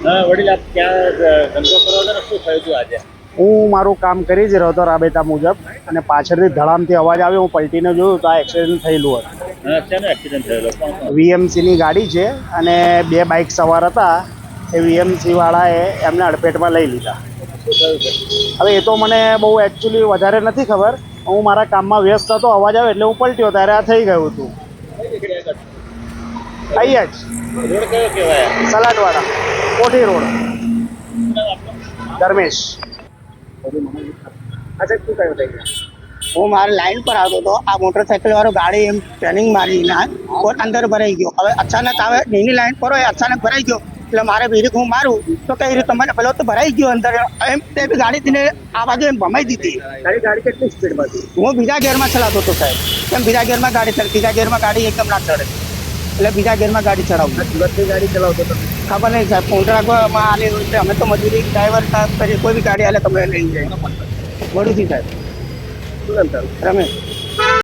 વડીલ આપ ત્યાં ધંધો કરો છો ને શું થયું હતું આજે? હું મારું કામ કરી જ રહ્યો હતો રાબેતા મુજબ અને પાછળથી ધડામથી અવાજ આવ્યો. હું પલટીને જોયું તો આ એક્સિડન્ટ થયેલું હતું. શેનો એક્સિડન્ટ થયેલો? કોણ કોણ? વીએમસીની ગાડી છે અને બે બાઇક સવાર હતા. એ વીએમસી વાળાએ એમને અડફેટમાં લઈ લીધા. શું થયું છે? હવે એ તો મને બહુ એકચ્યુઅલી વધારે નથી ખબર. હું મારા કામમાં વ્યસ્ત હતો, અવાજ આવ્યો એટલે હું પલટ્યો ત્યારે આ થઈ ગયું હતું. કઈ જગ્યાએ આગળ? અહીંયા જ રોડ કયો કહેવાય? સલાડવાળા કોઠી રોડ. શું નામ આપનું? ધર્મેશ. અચ્છા, શું કયું થઈ ગયું? હું મારી લાઈન પર આવતો હતો. આ મોટરસાઇકલ વાળો ગાડી એમ ટ્રેનિંગ મારીને અંદર ભરાઈ ગયો. હવે અચાનક આવે એની લાઈન પર હોય, અચાનક ભરાઈ ગયો એટલે મારે બ્રેક હું મારું તો કઈ રીતે મને પેલો તો ભરાઈ ગયો અંદર. એમ તે ગાડી આ બાજુ એમ ભમાઈ દીધી. ગાડી કેટલી સ્પીડમાં હતી? હું બીજા ગેરમાં ચલાવતો હતો સાહેબ. કેમ બીજા ગેરમાં ગાડી ચડે, ત્રીજા ગેરમાં ગાડી એકદમ ના ચડે એટલે બીજા ગેરમાં ગાડી ચડાવું. સુરતની ગાડી ચલાવતો હતો? ખબર નહીં સાહેબ, કોન્ટ્રાક્ટમાં આલે એટલે અમે તો મજૂરી ડ્રાઈવર કરીએ, કોઈ બી ગાડી આલે તમે લઈ જાય. વડુથી સાહેબ. શું નામ તારું? રમેશ.